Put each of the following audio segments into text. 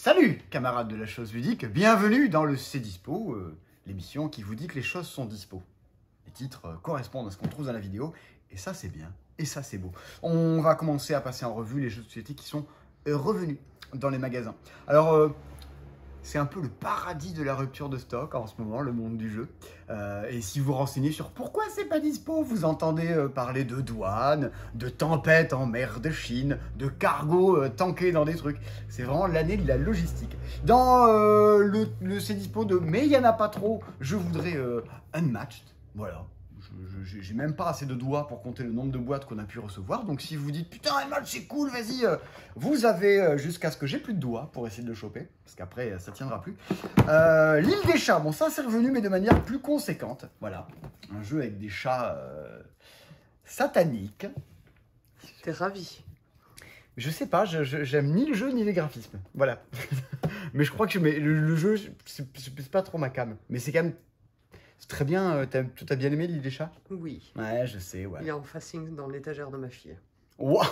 Salut camarades de la chose ludique, bienvenue dans le C'est Dispo, l'émission qui vous dit que les choses sont dispo. Les titres correspondent à ce qu'on trouve dans la vidéo, et ça c'est bien, et ça c'est beau. On va commencer à passer en revue les jeux de société qui sont revenus dans les magasins. Alors, c'est un peu le paradis de la rupture de stock en ce moment, le monde du jeu. Et si vous renseignez sur pourquoi c'est pas dispo, vous entendez parler de douane, de tempête en mer de Chine, de cargo tanké dans des trucs. C'est vraiment l'année de la logistique. Dans le c'est dispo de mais il y en a pas trop, je voudrais Unmatched. Voilà. J'ai même pas assez de doigts pour compter le nombre de boîtes qu'on a pu recevoir. Donc si vous dites putain Unmatched c'est cool, vas-y, vous avez jusqu'à ce que j'ai plus de doigts pour essayer de le choper, parce qu'après ça tiendra plus. L'île des chats, bon ça c'est revenu mais de manière plus conséquente. Voilà, un jeu avec des chats sataniques. T'es ravi. Je sais pas, j'aime ni le jeu ni les graphismes. Voilà. Mais je crois que le jeu c'est pas trop ma came. Mais c'est quand même c'est très bien. T'as bien aimé l'île des chats? Oui. Ouais, je sais, ouais. Il est en facing dans l'étagère de ma fille. Wow,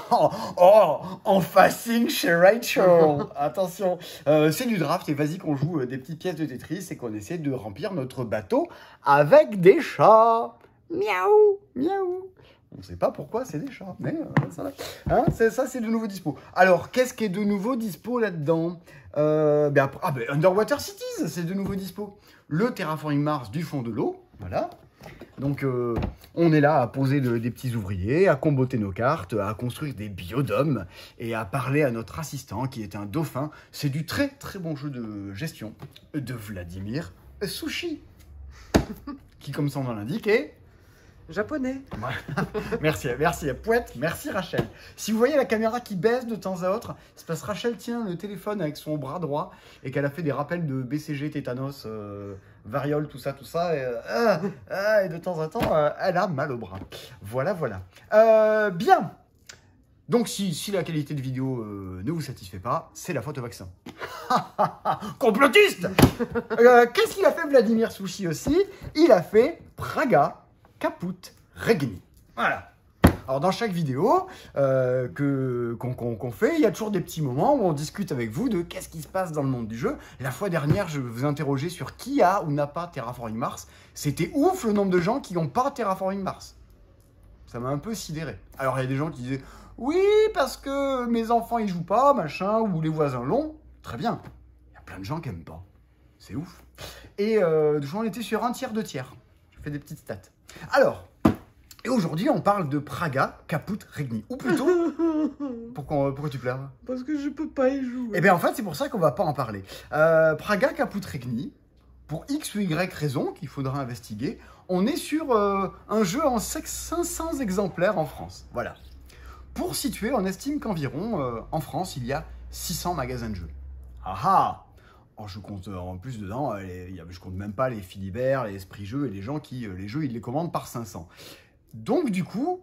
oh, en facing chez Rachel. Attention, c'est du draft et vas-y qu'on joue des petites pièces de Tetris et qu'on essaie de remplir notre bateau avec des chats. Miaou, miaou. On ne sait pas pourquoi c'est des chats, mais ça va. Hein, ça, c'est de nouveau dispo. Alors, qu'est-ce qui est de nouveau dispo là-dedans? Underwater Cities, c'est de nouveau dispo. Le Terraforming Mars du fond de l'eau, voilà. Donc, on est là à poser des petits ouvriers, à comboter nos cartes, à construire des biodomes et à parler à notre assistant qui est un dauphin. C'est du très très bon jeu de gestion de Vladimir Sushi, qui, comme son nom l'indique, est japonais. Merci Pouette, merci Rachel. Si vous voyez la caméra qui baisse de temps à autre, c'est parce que Rachel tient le téléphone avec son bras droit et qu'elle a fait des rappels de BCG, tétanos, variole, tout ça, et de temps en temps, elle a mal au bras. Voilà. Bien. Donc si la qualité de vidéo ne vous satisfait pas, c'est la faute au vaccin. Complotiste. Qu'est-ce qu'il a fait Vladimir Sushi aussi? Il a fait Praga Caput Regni. Voilà. Alors dans chaque vidéo qu'on fait, il y a toujours des petits moments où on discute avec vous de qu'est-ce qui se passe dans le monde du jeu. La fois dernière, je vous interrogeais sur qui a ou n'a pas Terraforming Mars. C'était ouf le nombre de gens qui n'ont pas Terraforming Mars. Ça m'a un peu sidéré. Alors il y a des gens qui disaient oui parce que mes enfants ils jouent pas, machin, ou les voisins l'ont. Très bien. Il y a plein de gens qui aiment pas. C'est ouf. Et on était sur un tiers, 2 tiers. Je fais des petites stats. Alors, et aujourd'hui, on parle de Praga Caput Regni. Ou plutôt, pourquoi tu pleures? Parce que je peux pas y jouer. Eh bien, en fait, c'est pour ça qu'on va pas en parler. Praga Caput Regni, pour X ou Y raison qu'il faudra investiguer, on est sur un jeu en 500 exemplaires en France. Voilà. Pour situer, on estime qu'environ, en France, il y a 600 magasins de jeux. Ah ah! Alors, je compte en plus dedans, je compte même pas les Philibert, les Esprit Jeux et les gens qui, les jeux, ils les commandent par 500. Donc, du coup,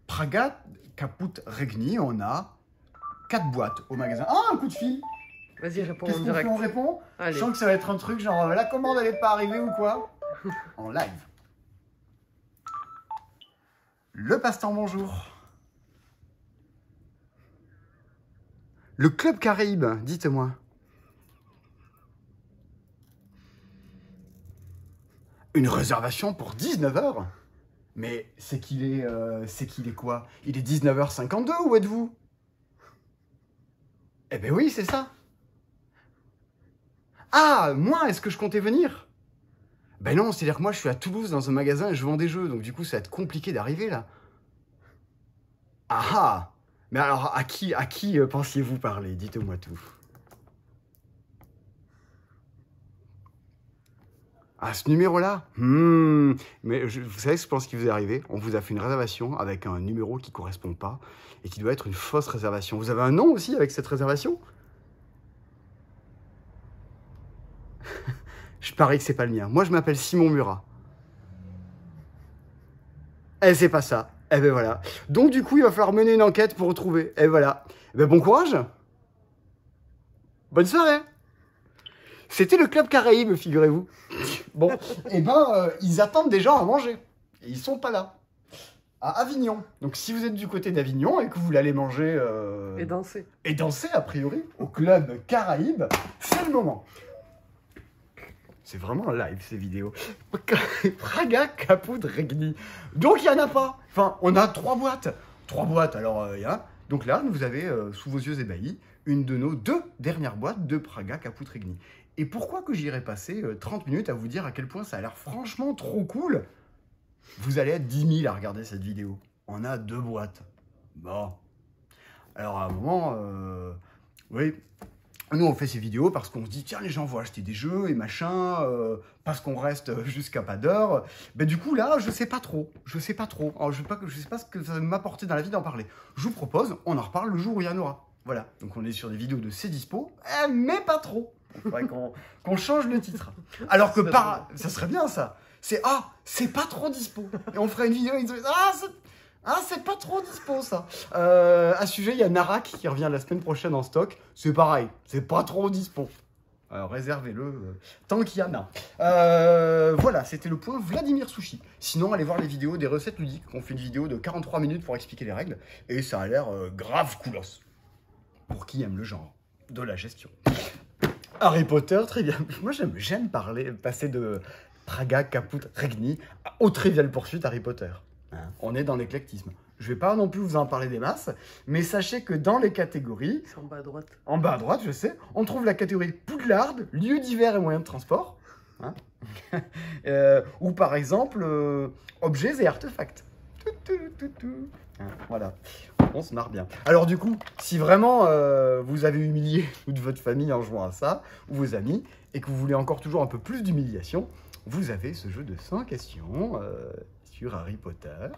Praga Caput Regni, on a 4 boîtes au magasin. Ah, un coup de fil! Vas-y, réponds Qu'est-ce en qu'on fait? direct. On répond? Allez. Je sens que ça va être un truc genre, la commande, elle est pas arrivée ou quoi? En live. Le passe-temps, bonjour. Le Club Caraïbe, dites-moi. Une réservation pour 19h? Mais c'est qu'il est quoi? Il est 19h52, où êtes-vous? Eh ben oui, c'est ça. Ah, moi, est-ce que je comptais venir? Ben non, c'est-à-dire que moi, je suis à Toulouse dans un magasin et je vends des jeux, donc du coup, ça va être compliqué d'arriver là. Ah ah! Mais alors, à qui pensiez-vous parler? Dites-moi tout. Ah, ce numéro-là? Mais vous savez ce que je pense qui vous est arrivé? On vous a fait une réservation avec un numéro qui ne correspond pas et qui doit être une fausse réservation. Vous avez un nom aussi avec cette réservation? Je parie que c'est pas le mien. Moi, je m'appelle Simon Murat. Eh, c'est pas ça. Eh ben voilà. Donc, du coup, il va falloir mener une enquête pour retrouver. Eh voilà. Eh ben, bon courage. Bonne soirée. C'était le Club Caraïbe, figurez-vous. Bon, eh ben, ils attendent des gens à manger. Et ils sont pas là. à Avignon. Donc si vous êtes du côté d'Avignon et que vous voulez aller manger... Et danser, a priori, au club Caraïbes, c'est le moment. C'est vraiment live, ces vidéos. Praga, Caput, Regni. Donc, il n'y en a pas. Enfin, on a 3 boîtes. 3 boîtes, alors, il y a... Donc là, vous avez, sous vos yeux ébahis, une de nos 2 dernières boîtes de Praga, Caput, Regni. Et pourquoi que j'irais passer 30 minutes à vous dire à quel point ça a l'air franchement trop cool? Vous allez être 10 000 à regarder cette vidéo. On a 2 boîtes. Bon. Alors, à un moment, oui... Nous, on fait ces vidéos parce qu'on se dit, tiens, les gens vont acheter des jeux et machin, parce qu'on reste jusqu'à pas d'heure. Ben, du coup, là, je sais pas trop. Alors, je sais pas ce que ça va m'apporter dans la vie d'en parler. Je vous propose, on en reparle le jour où il y en aura. Voilà. Donc, on est sur des vidéos de C'est Dispo, mais pas trop. Il faudrait qu'on change le titre. Alors que ça serait bien, ça. C'est pas trop dispo. Et on ferait une vidéo et ils disent, c'est pas trop dispo, ça. À ce sujet, il y a Narak qui revient la semaine prochaine en stock. C'est pareil, c'est pas trop dispo. Alors, réservez-le tant qu'il y en a. Voilà, c'était le point Vladimir Sushi. Sinon, allez voir les vidéos des recettes ludiques. On fait une vidéo de 43 minutes pour expliquer les règles. Et ça a l'air grave coolos. Pour qui aime le genre de la gestion. Harry Potter, très bien. Moi, j'aime passer de Praga, Caput, Regni au Trivial Pursuit Harry Potter. On est dans l'éclectisme. Je vais pas non plus vous en parler des masses, mais sachez que dans les catégories... C'est en bas à droite. En bas à droite, je sais, on trouve la catégorie Poudlard, lieu d'hiver et moyens de transport. Ou par exemple, objets et artefacts. Voilà, on se marre bien. Alors du coup, si vraiment vous avez humilié toute votre famille en jouant à ça, ou vos amis, et que vous voulez encore toujours un peu plus d'humiliation, vous avez ce jeu de 100 questions... sur Harry Potter.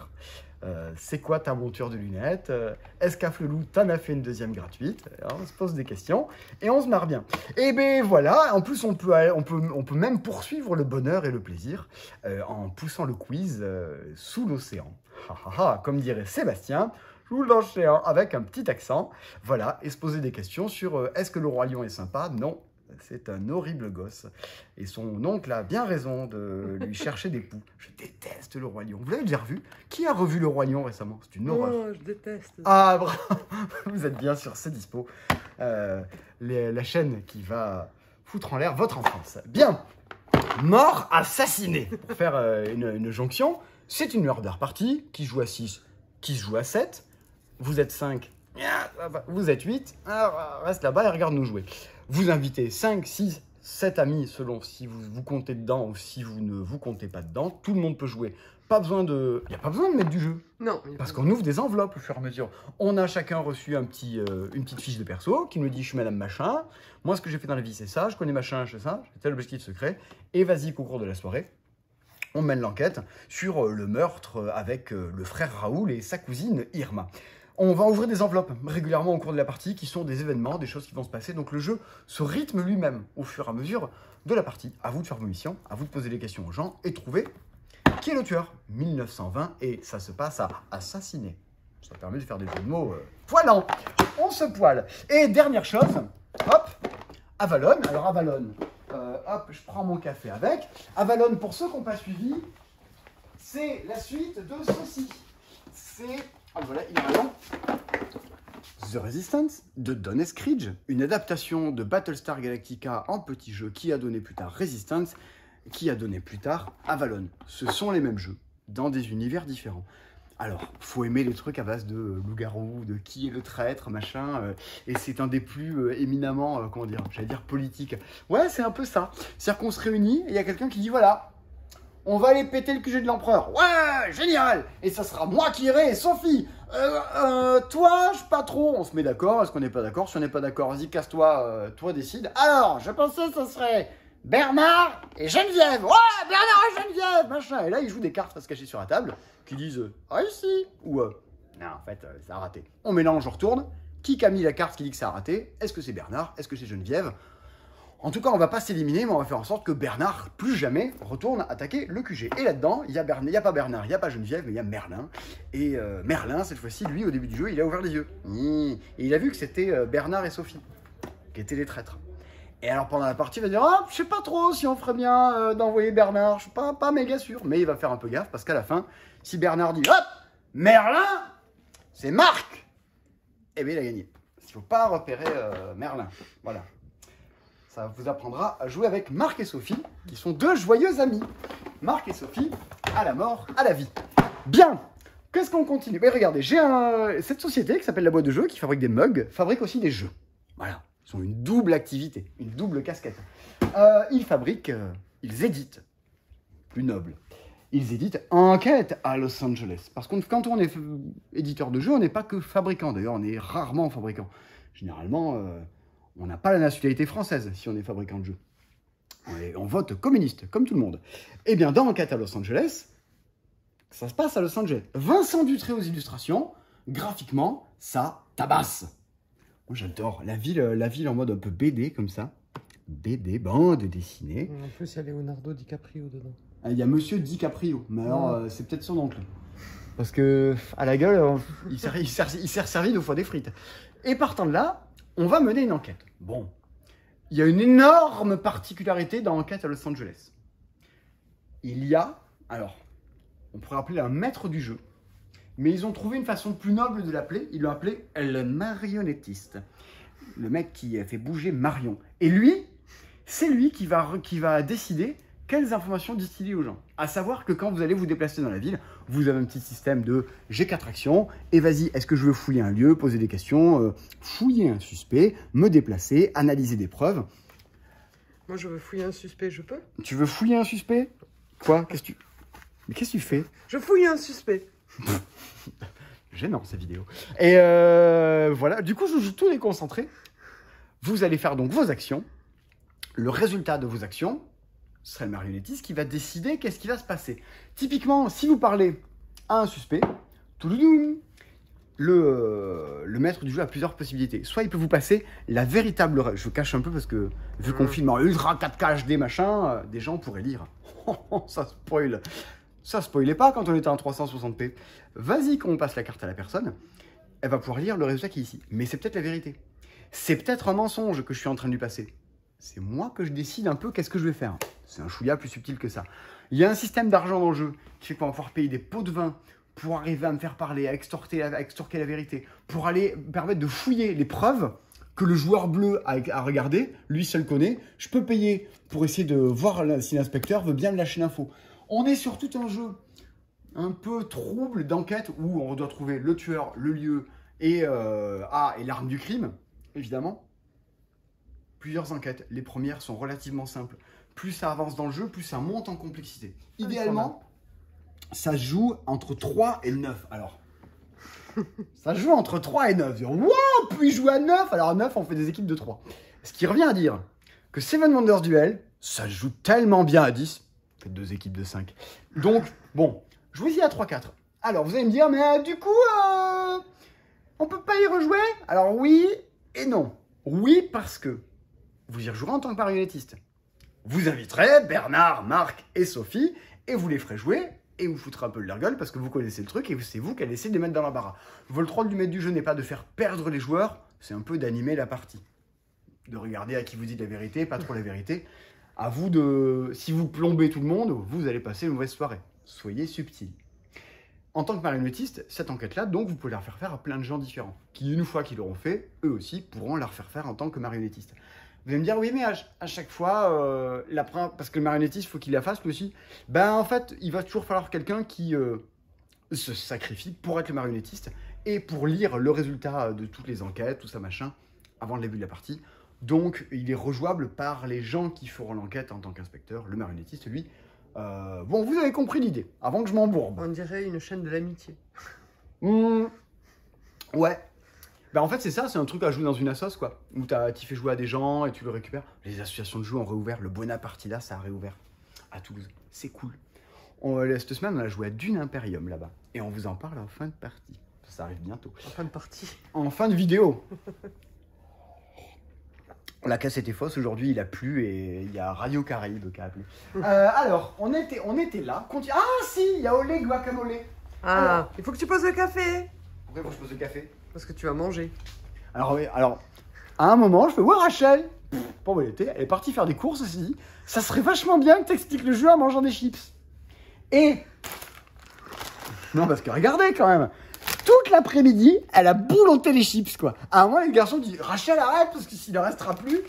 C'est quoi ta monture de lunettes? Est-ce qu'Afflelou t'en a fait une deuxième gratuite? Alors, on se pose des questions et on se marre bien. Et ben voilà, en plus on peut même poursuivre le bonheur et le plaisir en poussant le quiz sous l'océan. Comme dirait Sébastien, sous l'océan avec un petit accent. Voilà, et se poser des questions sur est-ce que le Roi Lion est sympa? Non. C'est un horrible gosse. Et son oncle a bien raison de lui chercher des poux. Je déteste le Roi Lion. Vous l'avez déjà revu? Qui a revu le Roi Lion récemment? C'est une horreur. Oh, je déteste. Ah, bravo. Vous êtes bien sur C'est Dispo. La chaîne qui va foutre en l'air votre enfance. Bien. Mort assassiné. Pour faire une jonction, c'est une murder party qui joue à 6, qui se joue à 7. Vous êtes 5. Vous êtes 8. Reste là-bas et regarde nous jouer. Vous invitez 5, 6, 7 amis selon si vous vous comptez dedans ou si vous ne vous comptez pas dedans. Tout le monde peut jouer. Il n'y a pas besoin de mettre du jeu. Non. Parce qu'on ouvre des enveloppes au fur et à mesure. On a chacun reçu une petite fiche de perso qui nous dit je suis madame machin. Moi ce que j'ai fait dans la vie c'est ça. Je connais machin, je fais ça. J'ai tel objectif secret. Et vas-y qu'au cours de la soirée, on mène l'enquête sur le meurtre avec le frère Raoul et sa cousine Irma. On va ouvrir des enveloppes régulièrement au cours de la partie qui sont des événements, des choses qui vont se passer. Donc le jeu se rythme lui-même au fur et à mesure de la partie. À vous de faire vos missions, à vous de poser les questions aux gens et trouver qui est le tueur. 1920 et ça se passe à assassiner. Ça permet de faire des jeux de mots poilants. On se poile. Et dernière chose, hop, Avalon. Alors Avalon, hop, je prends mon café avec. Avalon, pour ceux qui n'ont pas suivi, c'est la suite de ceci. C'est... Ah, voilà, il est long. The Resistance de Don Eskridge, une adaptation de Battlestar Galactica en petit jeu qui a donné plus tard Resistance, qui a donné plus tard Avalon. Ce sont les mêmes jeux, dans des univers différents. Alors, faut aimer les trucs à base de loup-garou, de qui est le traître, machin, et c'est un des plus éminemment, comment dire, j'allais dire politique. Ouais, c'est un peu ça. C'est-à-dire qu'on se réunit et il y a quelqu'un qui dit, voilà, on va aller péter le QG de l'empereur. Ouais, génial. Et ça sera moi qui irai et Sophie. Toi, je pas trop. On se met d'accord. Est-ce qu'on n'est pas d'accord? Si on n'est pas d'accord, vas-y, casse-toi. Toi, décide. Alors, je pensais que ce serait Bernard et Geneviève. Ouais, Bernard et Geneviève, machin. Et là, ils jouent des cartes à se cacher sur la table qui disent ici. Ou non, en fait, ça a raté. On mélange, on retourne. Qui a mis la carte qui dit que ça a raté? Est-ce que c'est Bernard? Est-ce que c'est Geneviève? En tout cas, on va pas s'éliminer, mais on va faire en sorte que Bernard, plus jamais, retourne attaquer le QG. Et là-dedans, il y a pas Bernard, il n'y a pas Geneviève, mais il y a Merlin. Et Merlin, cette fois-ci, lui, au début du jeu, il a ouvert les yeux. Et il a vu que c'était Bernard et Sophie, qui étaient les traîtres. Et alors, pendant la partie, il va dire « Ah, je sais pas trop si on ferait bien d'envoyer Bernard, je suis pas méga sûr. » Mais il va faire un peu gaffe, parce qu'à la fin, si Bernard dit « Hop, Merlin, c'est Marc. Eh bien, il a gagné. Il ne faut pas repérer Merlin. Voilà. Ça vous apprendra à jouer avec Marc et Sophie, qui sont deux joyeux amis. Marc et Sophie, à la mort, à la vie. Bien. Qu'est-ce qu'on continue? Regardez, j'ai cette société qui s'appelle La Boîte de Jeux, qui fabrique des mugs, fabrique aussi des jeux. Voilà. Ils ont une double activité, une double casquette. Ils fabriquent, ils éditent, plus noble. Ils éditent Enquête à Los Angeles. Parce que quand on est éditeur de jeux, on n'est pas que fabricant. D'ailleurs, on est rarement fabricant. Généralement, on n'a pas la nationalité française si on est fabricant de jeux. On vote communiste, comme tout le monde. Eh bien, dans Enquête à Los Angeles, ça se passe à Los Angeles. Vincent Dutré aux illustrations, graphiquement, ça tabasse. Moi, j'adore la ville en mode un peu BD, comme ça. BD, bande dessinée. En plus, il y a Leonardo DiCaprio dedans. Il y a Monsieur DiCaprio, mais alors c'est peut-être son oncle. Parce que, à la gueule, il s'est servi 2 fois des frites. Et partant de là, on va mener une enquête. Bon, il y a une énorme particularité dans Enquête à Los Angeles. Il y a, alors, on pourrait appeler un maître du jeu, mais ils ont trouvé une façon plus noble de l'appeler. Ils l'ont appelé le marionnettiste. Le mec qui fait bouger Marion. Et lui, c'est lui qui va décider quelles informations distiller aux gens. À savoir que quand vous allez vous déplacer dans la ville, vous avez un petit système de j'ai 4 actions, et vas-y, est-ce que je veux fouiller un lieu, poser des questions, fouiller un suspect, me déplacer, analyser des preuves. Moi, je veux fouiller un suspect, je peux? Tu veux fouiller un suspect? Quoi? Mais qu'est-ce que tu fais? Je fouille un suspect. Gênant, ces vidéos. Et voilà, du coup, je joue tout déconcentré. Vous allez faire donc vos actions. Le résultat de vos actions serait le marionnettiste qui va décider qu'est-ce qui va se passer. Typiquement, si vous parlez à un suspect, le maître du jeu a plusieurs possibilités. Soit il peut vous passer la véritable... Je cache un peu parce que, vu qu'on filme en ultra 4K HD, machin, des gens pourraient lire. Ça spoil. Ça spoilait pas quand on était en 360p. Vas-y, quand on passe la carte à la personne, elle va pouvoir lire le résultat qui est ici. Mais c'est peut-être la vérité. C'est peut-être un mensonge que je suis en train de lui passer. C'est moi que je décide un peu qu'est-ce que je vais faire. C'est un chouïa plus subtil que ça. Il y a un système d'argent dans le jeu qui fait qu'on va pouvoir payer des pots de vin pour arriver à me faire parler, à extorquer la vérité, pour aller permettre de fouiller les preuves que le joueur bleu a regardé, lui seul connaît. Je peux payer pour essayer de voir si l'inspecteur veut bien me lâcher l'info. On est sur tout un jeu un peu trouble d'enquête où on doit trouver le tueur, le lieu et l'arme du crime, évidemment. Plusieurs enquêtes. Les premières sont relativement simples. Plus ça avance dans le jeu, plus ça monte en complexité. Idéalement, ça se joue entre 3 et 9. Alors, ça se joue entre 3 et 9. Wow, puis jouer à 9. Alors à 9, on fait des équipes de 3. Ce qui revient à dire que Seven Wonders Duel, ça se joue tellement bien à 10. Faites 2 équipes de 5. Donc, bon, jouez-y à 3-4. Alors, vous allez me dire, mais du coup, on peut pas y rejouer? Alors oui et non. Oui, parce que vous y rejouerez en tant que marionnettiste. Vous inviterez Bernard, Marc et Sophie et vous les ferez jouer et vous foutrez un peu de leur gueule parce que vous connaissez le truc et c'est vous qui allez essayer de les mettre dans l'embarras. Votre rôle du maître du jeu n'est pas de faire perdre les joueurs, c'est un peu d'animer la partie. De regarder à qui vous dites la vérité, pas trop la vérité. À vous de... Si vous plombez tout le monde, vous allez passer une mauvaise soirée. Soyez subtil. En tant que marionnettiste, cette enquête-là, donc, vous pouvez la faire faire à plein de gens différents, qui, une fois qu'ils l'auront fait, eux aussi pourront la refaire faire en tant que marionnettiste. Vous allez me dire, oui, mais à chaque fois, parce que le marionnettiste, il faut qu'il la fasse lui aussi. Ben, en fait, il va toujours falloir quelqu'un qui se sacrifie pour être le marionnettiste et pour lire le résultat de toutes les enquêtes, tout ça, machin, avant le début de la partie. Donc, il est rejouable par les gens qui feront l'enquête en tant qu'inspecteur. Le marionnettiste, lui, bon, vous avez compris l'idée, avant que je m'embourbe. On dirait une chaîne de l'amitié. Ouais. Ben en fait, c'est ça, c'est un truc à jouer dans une assoce, quoi. Où tu fais jouer à des gens et tu le récupères. Les associations de jeux ont réouvert. Le Bonapartida, ça a réouvert à Toulouse. C'est cool. Cette semaine, on a joué à Dune Imperium, là-bas. Et on vous en parle en fin de partie. Ça arrive bientôt. En fin de partie. En fin de vidéo. La cassette est fausse, aujourd'hui il a plu et il y a Radio Caraïbe qui a appelé. Alors, on était là. Ah si, il y a Olé Guacamole. Ah, alors, il faut que tu poses le café. Pourquoi faut que je pose le café? Parce que tu vas manger. Alors, oui, alors, à un moment, je fais, ouais Rachel, bon, elle est partie faire des courses aussi. Ça serait vachement bien que t'expliques le jeu en mangeant des chips. Et Non, parce que regardez quand même. Toute l'après-midi, elle a boulotté les chips, quoi. À un moment, les garçons disent Rachel, arrête, parce que s'il ne restera plus,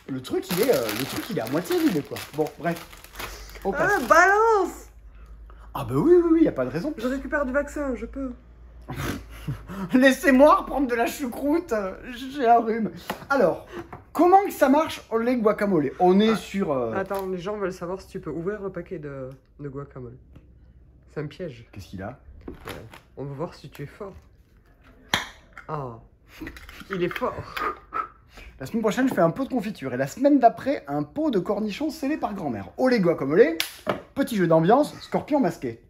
le truc, il est à moitié vide, quoi. Bon, bref. On passe. Ah, balance! Ah, bah oui, y a pas de raison. Je récupère du vaccin, je peux. Laissez-moi reprendre de la choucroute, j'ai un rhume. Alors, comment que ça marche au lait guacamole? On est sur... Attends, les gens veulent savoir si tu peux ouvrir le paquet de guacamole. C'est un piège. Qu'est-ce qu'il a? On va voir si tu es fort. Ah, il est fort. La semaine prochaine, je fais un pot de confiture. Et la semaine d'après, un pot de cornichons scellés par grand-mère. Au lait guacamole, petit jeu d'ambiance, scorpion masqué.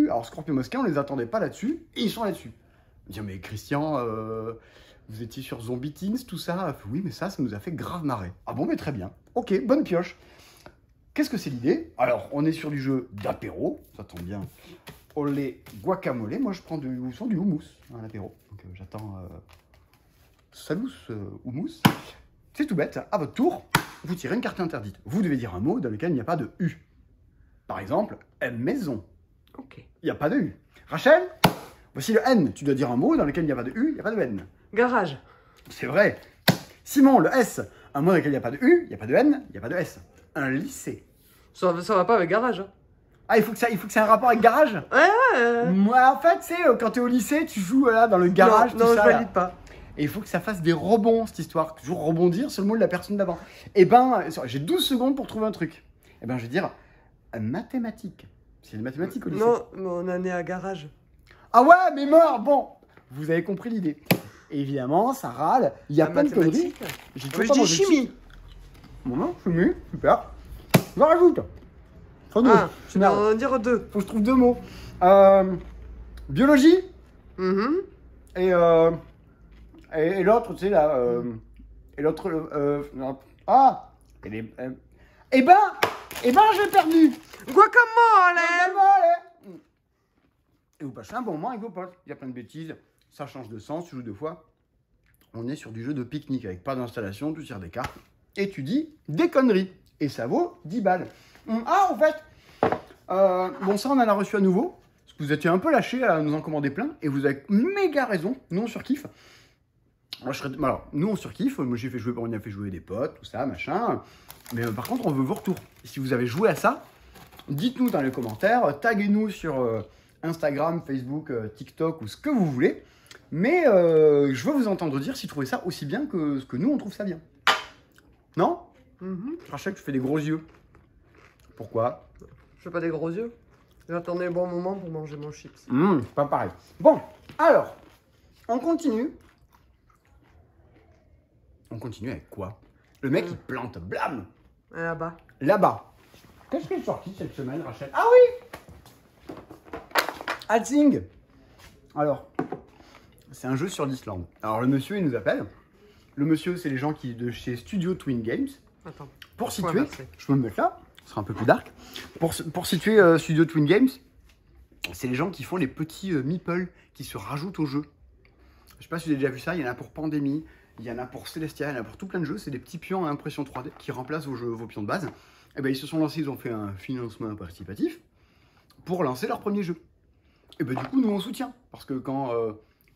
Alors, scorpion masqué, on les attendait pas là-dessus. Et ils sont là-dessus. Dire, mais Christian, vous étiez sur Zombie Teens, tout ça? Oui, mais ça nous a fait grave marrer. Ah bon, mais très bien. Ok, bonne pioche. Qu'est-ce que c'est l'idée? Alors, on est sur du jeu d'apéro. Ça tombe bien. Au lait guacamole. Moi, je prends du houmous à l'apéro. Donc, j'attends... Salous houmous. C'est tout bête. À votre tour, vous tirez une carte interdite. Vous devez dire un mot dans lequel il n'y a pas de U. Par exemple, maison. Ok. Il n'y a pas de U. Rachel, voici le N. Tu dois dire un mot dans lequel il n'y a pas de U, il n'y a pas de N. Garage. C'est vrai. Simon, le S. Un mot dans lequel il n'y a pas de U, il n'y a pas de N, il n'y a pas de S. Un lycée. Ça va pas avec garage. Hein. Ah, il faut que ça ait un rapport avec garage? Ouais. Moi, en fait, c'est quand t'es au lycée, tu joues là dans le garage, non, tout ça. je Là. valide pas. Et il faut que ça fasse des rebonds, cette histoire. Toujours rebondir sur le mot de la personne d'avant. Eh ben, j'ai 12 secondes pour trouver un truc. Eh ben, je vais dire mathématiques. C'est des mathématiques au lycée. Non, mais on en est à garage. Ah ouais, mais mort. Bon, vous avez compris l'idée. Évidemment, ça râle. Il y a plein de conneries. Je dis chimie. Bon, chimie, super. Je rajoute. Faut deux. Ah, je vais en dire deux. Faut que je trouve deux mots. Biologie. Et l'autre, tu sais, là... et l'autre... ah. Eh ben, j'ai perdu. Guacamole. Et vous passez un bon moment avec vos potes. Il y a plein de bêtises. Ça change de sens, tu joues deux fois. On est sur du jeu de pique-nique avec pas d'installation, tu tires des cartes. Et tu dis des conneries. Et ça vaut 10 balles. Ah, en fait... bon, ça, on en a reçu à nouveau. Parce que vous étiez un peu lâchés à nous en commander plein. Et vous avez méga raison. Nous, on surkiffe. Alors, nous, on surkiffe. Moi, on a fait jouer des potes, tout ça, machin. Mais par contre, on veut vos retours. Et si vous avez joué à ça, dites-nous dans les commentaires. Taguez-nous sur Instagram, Facebook, TikTok ou ce que vous voulez. Mais je veux vous entendre dire si vous trouvez ça aussi bien que ce que nous, on trouve ça bien. Non? Rachel, tu fais des gros yeux. Pourquoi? Je fais pas des gros yeux. J'attendais le bon moment pour manger mon chips. Pas pareil. Bon, alors, on continue. On continue avec quoi? Le mec, il plante, blam. Là-bas. Là-bas. Qu'est-ce qui est sorti cette semaine, Rachel? Ah oui! Hatzing. Alors, c'est un jeu sur l'Islande. Alors, le monsieur, il nous appelle. Le monsieur, c'est les gens de chez Studio Twin Games. Attends. Pour situer, je peux me mettre là, ce sera un peu plus dark. Pour situer Studio Twin Games, c'est les gens qui font les petits meeples qui se rajoutent au jeu. Je sais pas si vous avez déjà vu ça, il y en a pour Pandémie, il y en a pour Celestia, il y en a pour tout plein de jeux. C'est des petits pions à impression 3D qui remplacent vos pions de base. Et ben ils se sont lancés, ils ont fait un financement participatif pour lancer leur premier jeu. Et ben du coup, nous on soutient. Parce que quand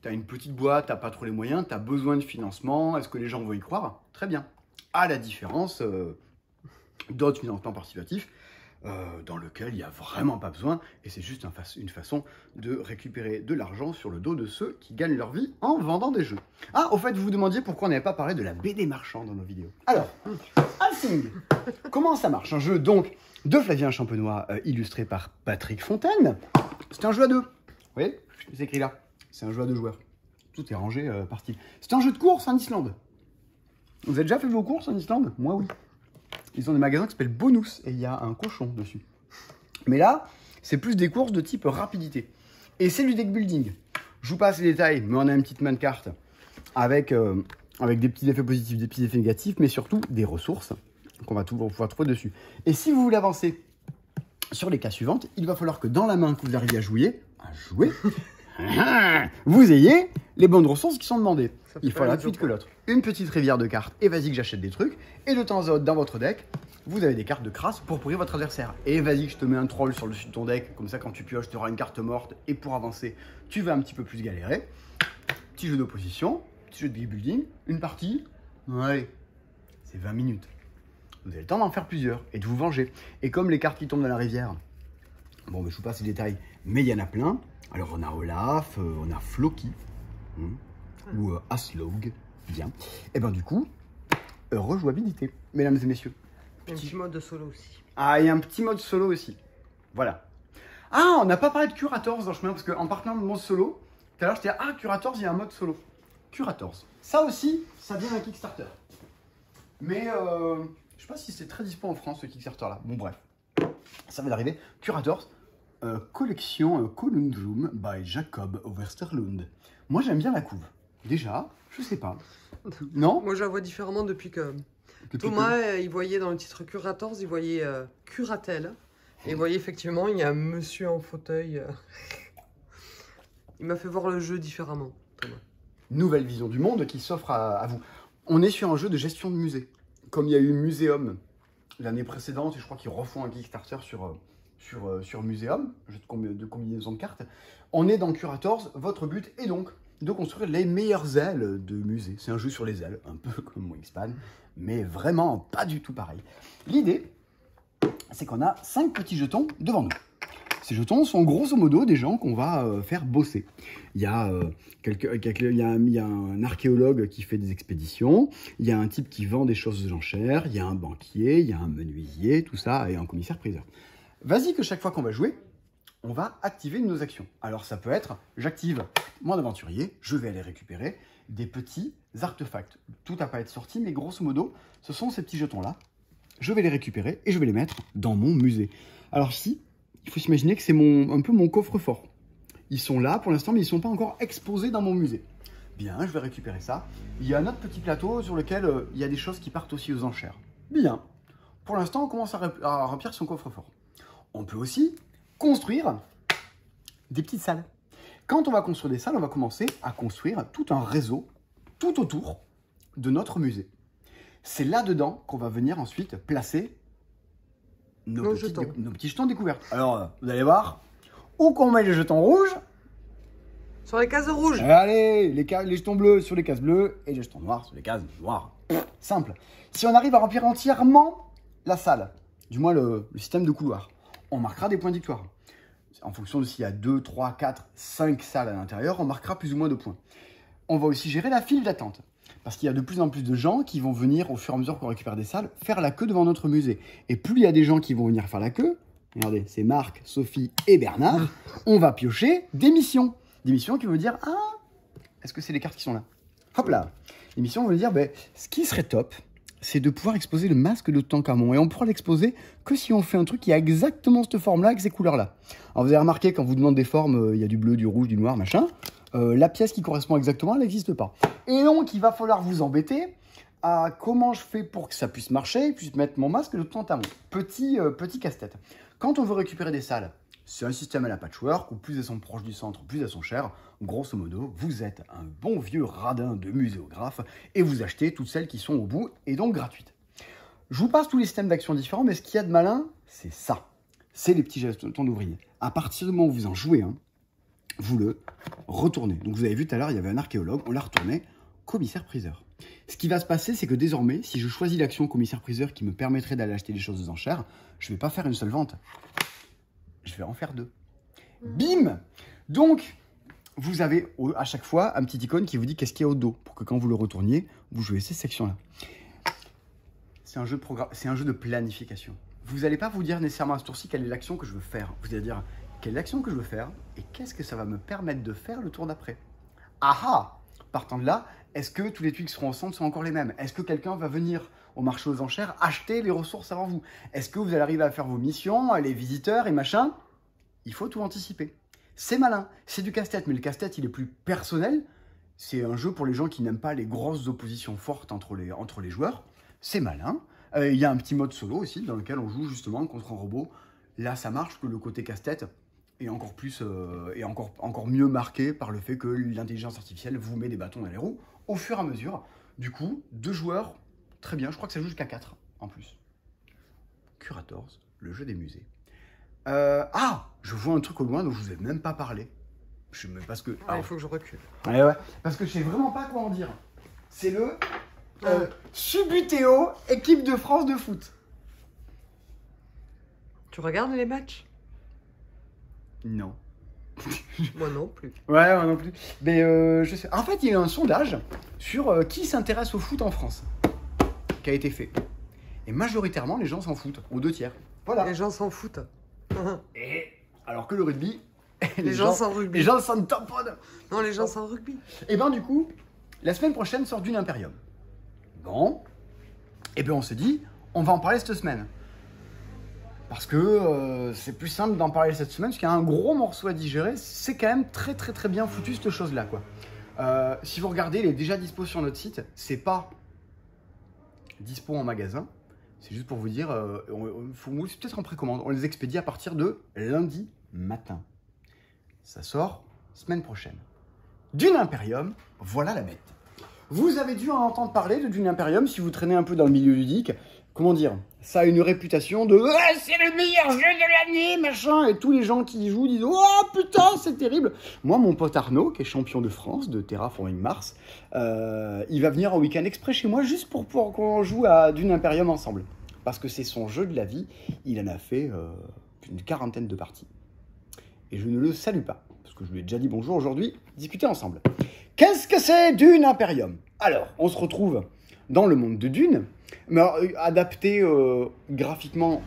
tu as une petite boîte, tu n'as pas trop les moyens, tu as besoin de financement, est-ce que les gens vont y croire? Très bien. À la différence d'autres financements participatifs dans lequel il n'y a vraiment pas besoin et c'est juste une façon de récupérer de l'argent sur le dos de ceux qui gagnent leur vie en vendant des jeux. Ah, au fait, vous vous demandiez pourquoi on n'avait pas parlé de la BD marchand dans nos vidéos. Alors, Hatzing, comment ça marche? Un jeu donc de Flavien Champenois illustré par Patrick Fontaine. C'est un jeu à deux. Vous voyez, c'est écrit là. C'est un jeu à deux joueurs. Tout est rangé par style. C'est un jeu de course en Islande. Vous avez déjà fait vos courses en Islande? Moi, oui. Ils ont des magasins qui s'appellent Bonus et il y a un cochon dessus. Mais là, c'est plus des courses de type rapidité. Et c'est du deck building. Je vous passe les détails, mais on a une petite main de cartes avec des petits effets positifs, des petits effets négatifs, mais surtout des ressources qu'on va pouvoir trouver dessus. Et si vous voulez avancer sur les cas suivantes, il va falloir que dans la main que vous arriviez à jouer, vous ayez les bonnes ressources qui sont demandées. Ça fait Il faut pas la les suite deux que l'autre. Une petite rivière de cartes, et vas-y que j'achète des trucs. Et de temps à autre, dans votre deck, vous avez des cartes de crasse pour pourrir votre adversaire. Et vas-y que je te mets un troll sur le dessus de ton deck, comme ça quand tu pioches, tu auras une carte morte, et pour avancer, tu vas un petit peu plus galérer. Petit jeu d'opposition, petit jeu de big building, une partie, allez, c'est 20 minutes. Vous avez le temps d'en faire plusieurs, et de vous venger. Et comme les cartes qui tombent dans la rivière, bon, je vous passe les détails, mais il y en a plein. Alors on a Olaf, on a Floki, ou Aslog, bien. Et ben du coup, rejouabilité, mesdames et messieurs. Un petit mode de solo aussi. Ah, il y a un petit mode solo aussi. Voilà. Ah, on n'a pas parlé de Curators dans le chemin, parce qu'en parlant de mode solo, tout à l'heure, je disais, ah, Curators, il y a un mode solo. Curators. Ça aussi, ça vient d'un Kickstarter. Mais, je sais pas si c'est très dispo en France, ce Kickstarter-là. Bon, bref. Ça va d'arriver. Curators, collection Conundrum by Jacob Westerlund. Moi, j'aime bien la couve. Déjà, je sais pas. Non? Moi, je la vois différemment depuis que Depuis Thomas, il voyait dans le titre Curators, il voyait Curatel. Et il voyait effectivement, il y a un monsieur en fauteuil. Il m'a fait voir le jeu différemment, Thomas. Nouvelle vision du monde qui s'offre à vous. On est sur un jeu de gestion de musée. Comme il y a eu Muséum l'année précédente, et je crois qu'ils refont un Kickstarter sur Muséum, jeu de combinaison de cartes. On est dans Curators, votre but est donc de construire les meilleures ailes de musée. C'est un jeu sur les ailes, un peu comme Wingspan, mais vraiment pas du tout pareil. L'idée, c'est qu'on a 5 petits jetons devant nous. Ces jetons sont grosso modo des gens qu'on va faire bosser. Il y a un archéologue qui fait des expéditions, il y a un type qui vend des choses aux enchères, il y a un banquier, il y a un menuisier, tout ça, et un commissaire-priseur. Vas-y que chaque fois qu'on va jouer, on va activer une de nos actions. Alors ça peut être, j'active mon aventurier, je vais aller récupérer des petits artefacts. Tout n'a pas été sorti, mais grosso modo, ce sont ces petits jetons-là. Je vais les récupérer et je vais les mettre dans mon musée. Alors ici, il faut s'imaginer que c'est un peu mon coffre-fort. Ils sont là pour l'instant, mais ils ne sont pas encore exposés dans mon musée. Bien, je vais récupérer ça. Il y a un autre petit plateau sur lequel il y a des choses qui partent aussi aux enchères. Bien. Pour l'instant, on commence à remplir son coffre-fort. On peut aussi construire des petites salles. Quand on va construire des salles, on va commencer à construire tout un réseau tout autour de notre musée. C'est là-dedans qu'on va venir ensuite placer nos petits jetons découvertes. Alors, vous allez voir, où qu'on met les jetons rouges. Sur les cases rouges. Allez, les jetons bleus sur les cases bleues et les jetons noirs sur les cases noires. Simple. Si on arrive à remplir entièrement la salle, du moins le système de couloir, on marquera des points de victoire. En fonction de s'il y a 2, 3, 4, 5 salles à l'intérieur, on marquera plus ou moins de points. On va aussi gérer la file d'attente. Parce qu'il y a de plus en plus de gens qui vont venir, au fur et à mesure qu'on récupère des salles, faire la queue devant notre musée. Et plus il y a des gens qui vont venir faire la queue, regardez, c'est Marc, Sophie et Bernard, on va piocher des missions. Des missions qui vont dire, ah, est-ce que c'est les cartes qui sont là? Hop là. Les missions vont dire, ce qui serait top, c'est de pouvoir exposer le masque de Toutankhamon. Et on pourra l'exposer que si on fait un truc qui a exactement cette forme-là, avec ces couleurs-là. Alors vous avez remarqué, quand vous demande des formes, il y a du bleu, du rouge, du noir, machin. La pièce qui correspond exactement, elle n'existe pas. Et donc, il va falloir vous embêter à comment je fais pour que ça puisse marcher et puisse mettre mon masque de Toutankhamon. Petit casse-tête. Quand on veut récupérer des salles, c'est un système à la patchwork où plus elles sont proches du centre, plus elles sont chères. Grosso modo, vous êtes un bon vieux radin de muséographe et vous achetez toutes celles qui sont au bout et donc gratuites. Je vous passe tous les systèmes d'action différents, mais ce qu'il y a de malin, c'est ça. C'est les petits jetons d'ouvrier. À partir du moment où vous en jouez un, vous le retournez. Donc vous avez vu tout à l'heure, il y avait un archéologue, on l'a retourné commissaire-priseur. Ce qui va se passer, c'est que désormais, si je choisis l'action commissaire-priseur qui me permettrait d'aller acheter des choses aux enchères, je ne vais pas faire une seule vente. Je vais en faire 2. Bim! Donc, vous avez à chaque fois un petit icône qui vous dit qu'est-ce qu'il y a au dos, pour que quand vous le retourniez, vous jouez ces sections-là. C'est un jeu de planification. Vous n'allez pas vous dire nécessairement à ce tour-ci quelle est l'action que je veux faire. Vous allez dire quelle est l'action que je veux faire et qu'est-ce que ça va me permettre de faire le tour d'après. Ah! Partant de là, est-ce que tous les trucs qui seront au centre sont encore les mêmes? Est-ce que quelqu'un va venir au marché aux enchères acheter les ressources avant vous? Est-ce que vous allez arriver à faire vos missions, les visiteurs et machin? Il faut tout anticiper. C'est malin, c'est du casse-tête, mais le casse-tête, il est plus personnel. C'est un jeu pour les gens qui n'aiment pas les grosses oppositions fortes entre les joueurs. C'est malin. Il y a un petit mode solo aussi, dans lequel on joue justement contre un robot. Là, ça marche, que le côté casse-tête est encore plus et encore mieux marqué par le fait que l'intelligence artificielle vous met des bâtons dans les roues au fur et à mesure. Du coup, 2 joueurs, très bien, je crois que ça joue jusqu'à 4 en plus. Curators, le jeu des musées. Je vois un truc au loin dont je vous ai même pas parlé. Je sais même pas ce que... Ah, il faut que je recule. Ouais, parce que je sais vraiment pas quoi en dire. C'est le Subbuteo, équipe de France de foot. Tu regardes les matchs? Non. Moi non plus. Ouais, moi non plus. Mais je sais. En fait, il y a eu un sondage sur qui s'intéresse au foot en France qui a été fait. Et majoritairement, les gens s'en foutent, aux 2 tiers. Voilà. Les gens s'en foutent. Et alors que le rugby, Les gens s'en rugby. les gens s'en tamponnent. Non, les gens s'en rugby. Et ben du coup, la semaine prochaine sort Dune Imperium. Bon. Et ben on s'est dit, on va en parler cette semaine. Parce que c'est plus simple d'en parler cette semaine, parce qu'il y a un gros morceau à digérer. C'est quand même très très très bien foutu cette chose-là, quoi. Si vous regardez, il est déjà dispo sur notre site. C'est pas dispo en magasin. C'est juste pour vous dire, c'est peut-être en précommande. On les expédie à partir de lundi matin. Ça sort semaine prochaine. Dune Imperium, voilà la bête. Vous avez dû en entendre parler de Dune Imperium si vous traînez un peu dans le milieu ludique. Comment dire? Ça a une réputation de c'est le meilleur jeu de l'année, machin. Et tous les gens qui y jouent disent oh putain, c'est terrible. Moi, mon pote Arnaud, qui est champion de France de Terraforming Mars, il va venir en week-end exprès chez moi juste pour qu'on joue à Dune Imperium ensemble. Parce que c'est son jeu de la vie. Il en a fait une 40aine de parties. Et je ne le salue pas, parce que je lui ai déjà dit bonjour aujourd'hui, discuter ensemble. Qu'est-ce que c'est Dune Imperium? Alors, on se retrouve dans le monde de Dune, mais adapté graphiquement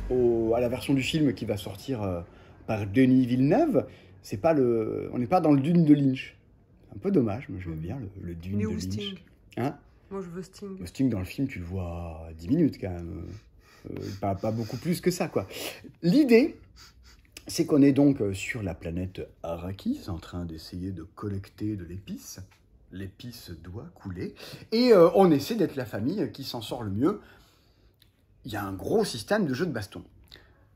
à la version du film qui va sortir par Denis Villeneuve. On n'est pas dans le Dune de Lynch. C'est un peu dommage, moi j'aime bien le Dune de Lynch. Sting. Hein? Moi je veux Sting. Le Sting dans le film, tu le vois 10 minutes quand même. Pas beaucoup plus que ça, quoi. L'idée, c'est qu'on est donc sur la planète Arrakis, en train d'essayer de collecter de l'épice. L'épice doit couler. Et on essaie d'être la famille qui s'en sort le mieux. Il y a un gros système de jeu de baston.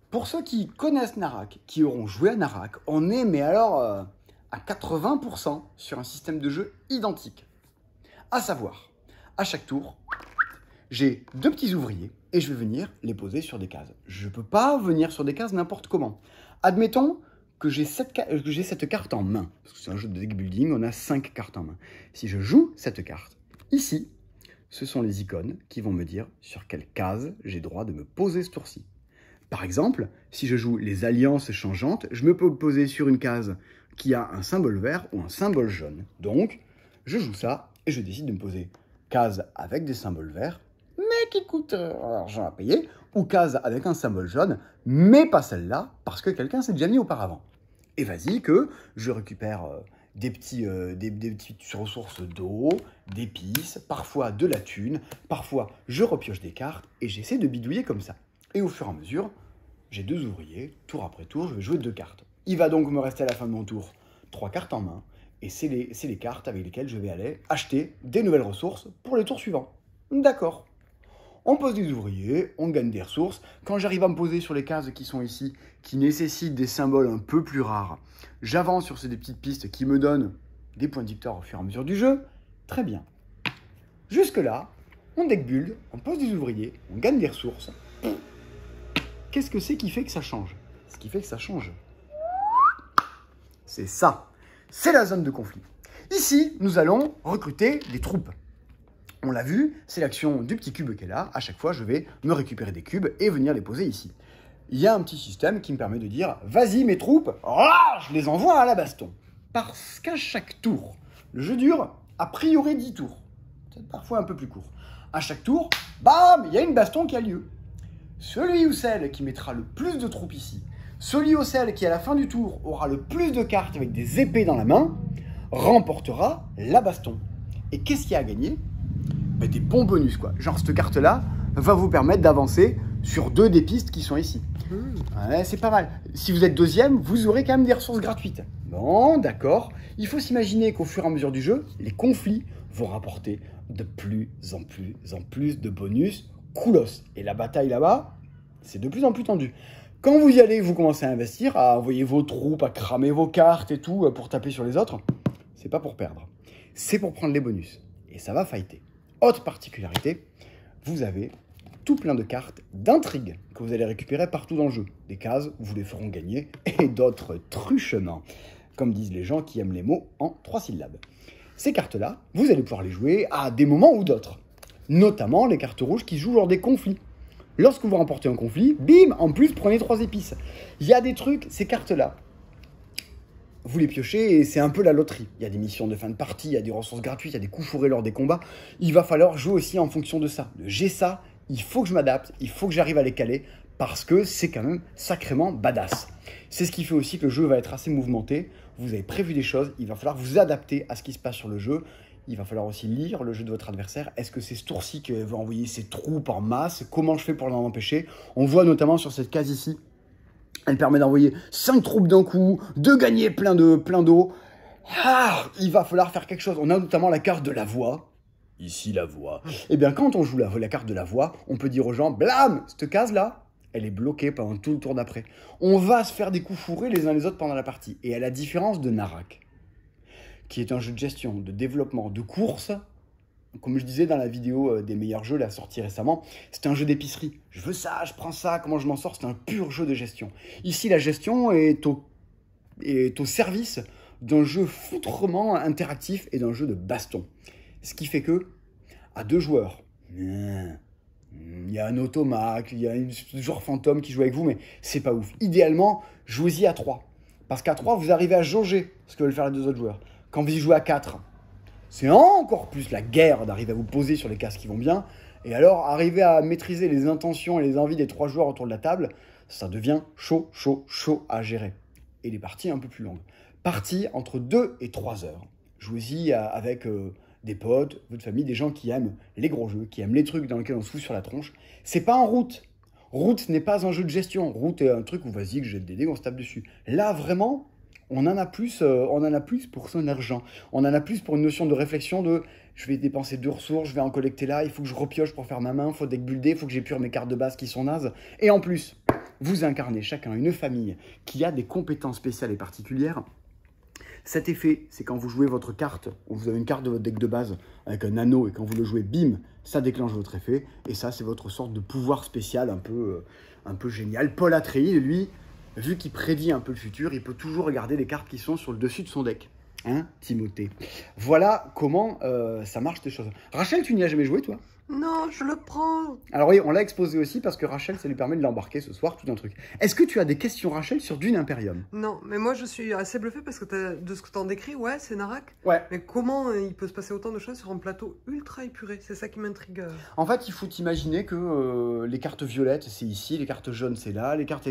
Pour ceux qui connaissent Narak, qui auront joué à Narak, on est, mais alors, à 80% sur un système de jeu identique. À savoir, à chaque tour, j'ai 2 petits ouvriers et je vais venir les poser sur des cases. Je ne peux pas venir sur des cases n'importe comment. Admettons que j'ai cette carte en main. Parce que c'est un jeu de deck building, on a 5 cartes en main. Si je joue cette carte, ici, ce sont les icônes qui vont me dire sur quelle case j'ai droit de me poser ce tour-ci. Par exemple, si je joue les alliances changeantes, je me peux poser sur une case qui a un symbole vert ou un symbole jaune. Donc, je joue ça et je décide de me poser case avec des symboles verts, mais qui coûtent l'argent à payer, ou case avec un symbole jaune, mais pas celle-là, parce que quelqu'un s'est déjà mis auparavant. Et vas-y que je récupère des petites ressources d'eau, d'épices, parfois de la thune, parfois je repioche des cartes, et j'essaie de bidouiller comme ça. Et au fur et à mesure, j'ai 2 ouvriers, tour après tour, je vais jouer 2 cartes. Il va donc me rester à la fin de mon tour 3 cartes en main, et c'est les cartes avec lesquelles je vais aller acheter des nouvelles ressources pour les tours suivants. D'accord. On pose des ouvriers, on gagne des ressources. Quand j'arrive à me poser sur les cases qui sont ici, qui nécessitent des symboles un peu plus rares, j'avance sur ces petites pistes qui me donnent des points de victoire au fur et à mesure du jeu. Très bien. Jusque-là, on deck build, on pose des ouvriers, on gagne des ressources. Qu'est-ce que c'est qui fait que ça change? Ce qui fait que ça change, c'est ça. C'est la zone de conflit. Ici, nous allons recruter des troupes. On l'a vu, c'est l'action du petit cube qui est là. À chaque fois, je vais me récupérer des cubes et venir les poser ici. Il y a un petit système qui me permet de dire « Vas-y mes troupes, je les envoie à la baston ». Parce qu'à chaque tour, le jeu dure a priori 10 tours. C'est parfois un peu plus court. À chaque tour, bam, il y a une baston qui a lieu. Celui ou celle qui mettra le plus de troupes ici, celui ou celle qui à la fin du tour aura le plus de cartes avec des épées dans la main, remportera la baston. Et qu'est-ce qu'il y a à gagner? Des bons bonus, quoi. Genre, cette carte-là va vous permettre d'avancer sur 2 des pistes qui sont ici. Ouais, c'est pas mal. Si vous êtes 2e, vous aurez quand même des ressources gratuites. Bon, d'accord. Il faut s'imaginer qu'au fur et à mesure du jeu, les conflits vont rapporter de plus en plus de bonus coolos. Et la bataille là-bas, c'est de plus en plus tendu. Quand vous y allez, vous commencez à investir, à envoyer vos troupes, à cramer vos cartes et tout pour taper sur les autres. C'est pas pour perdre, c'est pour prendre les bonus. Et ça va fighter. Autre particularité, vous avez tout plein de cartes d'intrigue que vous allez récupérer partout dans le jeu. Des cases vous les feront gagner et d'autres truchements, comme disent les gens qui aiment les mots en 3 syllabes. Ces cartes-là, vous allez pouvoir les jouer à des moments ou d'autres. Notamment les cartes rouges qui jouent lors des conflits. Lorsque vous remportez un conflit, bim, en plus prenez 3 épices. Il y a des trucs, ces cartes-là, vous les piochez et c'est un peu la loterie. Il y a des missions de fin de partie, il y a des ressources gratuites, il y a des coups fourrés lors des combats. Il va falloir jouer aussi en fonction de ça. J'ai ça, il faut que je m'adapte, il faut que j'arrive à les caler parce que c'est quand même sacrément badass. C'est ce qui fait aussi que le jeu va être assez mouvementé. Vous avez prévu des choses, il va falloir vous adapter à ce qui se passe sur le jeu. Il va falloir aussi lire le jeu de votre adversaire. Est-ce que c'est ce tour-ci qu'elle veut envoyer ses troupes en masse? Comment je fais pour l'en empêcher? On voit notamment sur cette case ici, elle permet d'envoyer 5 troupes d'un coup, de gagner plein d'eau. Il va falloir faire quelque chose. On a notamment la carte de la voix. Ici, la voix. Et bien, quand on joue la carte de la voix, on peut dire aux gens, blam, cette case-là, elle est bloquée pendant tout le tour d'après. On va se faire des coups fourrés les uns les autres pendant la partie. Et à la différence de Narak, qui est un jeu de gestion, de développement, de course, comme je disais dans la vidéo des meilleurs jeux, la sortie récemment, c'était un jeu d'épicerie. Je veux ça, je prends ça, comment je m'en sors? C'est un pur jeu de gestion. Ici, la gestion est au service d'un jeu foutrement interactif et d'un jeu de baston. Ce qui fait que, à 2 joueurs, il y a un automate, il y a un joueur fantôme qui joue avec vous, mais c'est pas ouf. Idéalement, jouez-y à 3. Parce qu'à 3, vous arrivez à jauger ce que veulent faire les 2 autres joueurs. Quand vous y jouez à 4, c'est encore plus la guerre d'arriver à vous poser sur les cases qui vont bien. Et alors, arriver à maîtriser les intentions et les envies des 3 joueurs autour de la table, ça devient chaud à gérer. Et les parties un peu plus longues. Parties entre 2 et 3 heures. Jouez-y avec des potes, votre famille, des gens qui aiment les gros jeux, qui aiment les trucs dans lesquels on se fout sur la tronche. C'est pas en route. Route n'est pas un jeu de gestion. Route est un truc où vas-y, que j'ai des dés, on se tape dessus. Là, vraiment, on en a plus pour son argent. On en a plus pour une notion de réflexion de je vais dépenser 2 ressources, je vais en collecter là, il faut que je repioche pour faire ma main, il faut deck builder, il faut que j'épure mes cartes de base qui sont nazes. Et en plus, vous incarnez chacun une famille qui a des compétences spéciales et particulières. Cet effet, c'est quand vous jouez votre carte, ou vous avez une carte de votre deck de base avec un anneau, et quand vous le jouez, bim, ça déclenche votre effet. Et ça, c'est votre sorte de pouvoir spécial un peu génial. Paul Atreides, lui, vu qu'il prédit un peu le futur, il peut toujours regarder les cartes qui sont sur le dessus de son deck. Hein, Timothée? Voilà comment ça marche, ces choses. Rachel, tu n'y as jamais joué, toi? Non, je le prends. Alors oui, on l'a exposé aussi parce que Rachel, ça lui permet de l'embarquer ce soir, tout un truc. Est-ce que tu as des questions, Rachel, sur Dune Imperium? Non, mais moi je suis assez bluffé parce que de ce que tu en décris, ouais, c'est Narak. Ouais. Mais comment il peut se passer autant de choses sur un plateau ultra épuré? C'est ça qui m'intrigue. En fait, il faut imaginer que les cartes violettes, c'est ici, les cartes jaunes, c'est là, les cartes...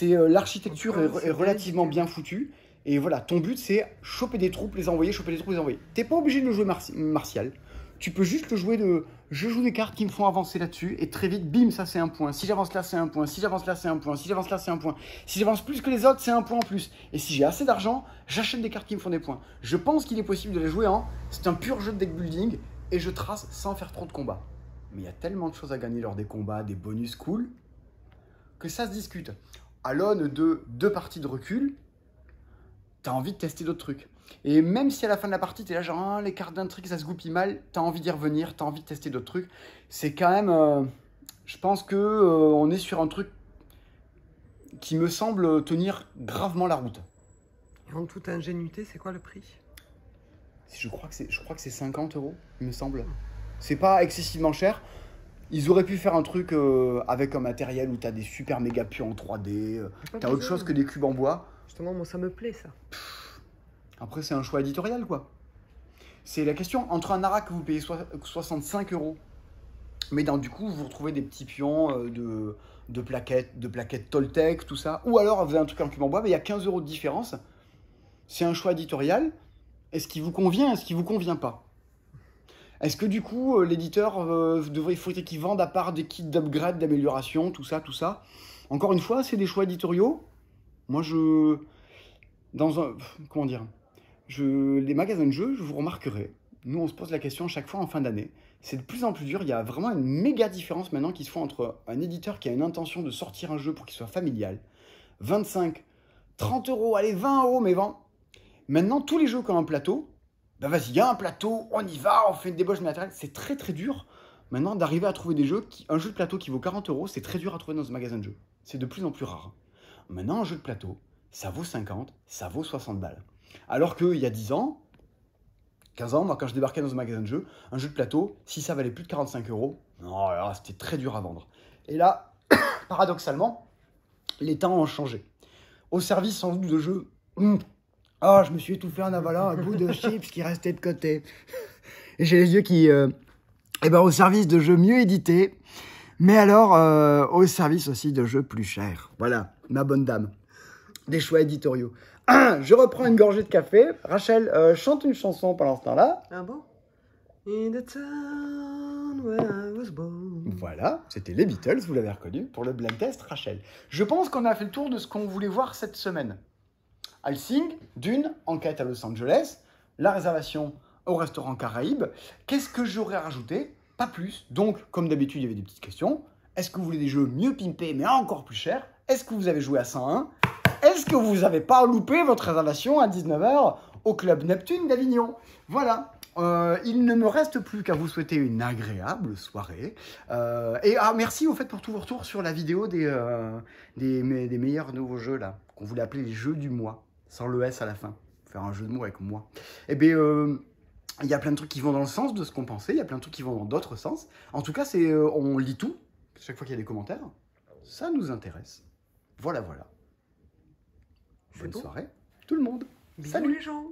l'architecture est relativement bien foutue. Et voilà, ton but, c'est choper des troupes, les envoyer, choper des troupes, les envoyer. T'es pas obligé de le jouer martial. Tu peux juste le jouer de... Je joue des cartes qui me font avancer là-dessus, et très vite, bim, ça c'est un point. Si j'avance là, c'est un point. Si j'avance là, c'est un point. Si j'avance là, c'est un point. Si j'avance plus que les autres, c'est un point en plus. Et si j'ai assez d'argent, j'achète des cartes qui me font des points. Je pense qu'il est possible de les jouer en... C'est un pur jeu de deck building, et je trace sans faire trop de combats. Mais il y a tellement de choses à gagner lors des combats, des bonus cool, que ça se discute. À l'aune de 2 parties de recul, t'as envie de tester d'autres trucs. Et même si à la fin de la partie, t'es là genre, les cartes d'intrigue, ça se goupille mal, t'as envie d'y revenir, t'as envie de tester d'autres trucs. C'est quand même... je pense que on est sur un truc qui me semble tenir gravement la route. Et en toute ingénuité, c'est quoi le prix? Je crois que c'est 50 €, il me semble. C'est pas excessivement cher. Ils auraient pu faire un truc avec un matériel où t'as des super méga pions en 3D, t'as autre chose que des cubes en bois. Justement, moi ça me plaît ça. Après, c'est un choix éditorial, quoi. C'est la question, entre un Narak que vous payez 65 €, mais du coup, vous retrouvez des petits pions de plaquettes Toltec, tout ça, ou alors vous avez un truc en cube en bois, mais il y a 15 € de différence. C'est un choix éditorial. Est-ce qu'il vous convient, est-ce qu'il vous convient pas? Est-ce que du coup, l'éditeur il faudrait qu'il vende à part des kits d'upgrade, d'amélioration, tout ça? Encore une fois, c'est des choix éditoriaux. Moi, les magasins de jeux, je vous remarquerai, nous on se pose la question chaque fois en fin d'année, c'est de plus en plus dur. Il y a vraiment une méga différence maintenant qui se fait entre un éditeur qui a une intention de sortir un jeu pour qu'il soit familial. 25, 30 euros, allez 20 euros, mais vend. Maintenant, tous les jeux qui ont un plateau, ben vas-y, il y a un plateau, on y va, on fait une débauche matérielle. C'est très très dur maintenant d'arriver à trouver des jeux. Un jeu de plateau qui vaut 40 euros, c'est très dur à trouver dans ce magasin de jeux. C'est de plus en plus rare. Maintenant, un jeu de plateau, ça vaut 50, ça vaut 60 balles. Alors qu'il y a 10 ans, 15 ans, moi quand je débarquais dans un magasin de jeux, un jeu de plateau, si ça valait plus de 45 euros, non, alors c'était très dur à vendre. Et là, paradoxalement, les temps ont changé. Au service sans doute de jeux, ah, je me suis étouffé en avalant un bout de chips qui restait de côté. Et j'ai les yeux qui... au service de jeux mieux édités, mais alors au service aussi de jeux plus chers. Voilà, ma bonne dame. Des choix éditoriaux. Je reprends une gorgée de café. Rachel, chante une chanson pendant ce temps-là. Ah bon? In the town where I was born. Voilà, c'était les Beatles, vous l'avez reconnu, pour le blind test, Rachel. Je pense qu'on a fait le tour de ce qu'on voulait voir cette semaine. Helsing, Dune, enquête à Los Angeles, la réservation au restaurant Caraïbes. Qu'est-ce que j'aurais rajouté? Pas plus. Donc, comme d'habitude, il y avait des petites questions. Est-ce que vous voulez des jeux mieux pimpés, mais encore plus chers? Est-ce que vous avez joué à 101? Est-ce que vous n'avez pas loupé votre réservation à 19h au Club Neptune d'Avignon? Voilà. Il ne me reste plus qu'à vous souhaiter une agréable soirée. Merci au fait pour tous vos retours sur la vidéo des meilleurs nouveaux jeux là, qu'on voulait appeler les jeux du mois, sans le S à la fin. Faire un jeu de mots avec moi. Eh bien, il y a plein de trucs qui vont dans le sens de ce qu'on pensait, il y a plein de trucs qui vont dans d'autres sens. En tout cas, on lit tout, chaque fois qu'il y a des commentaires. Ça nous intéresse. Voilà. Bonne soirée, tout le monde. Bisous Salut les gens.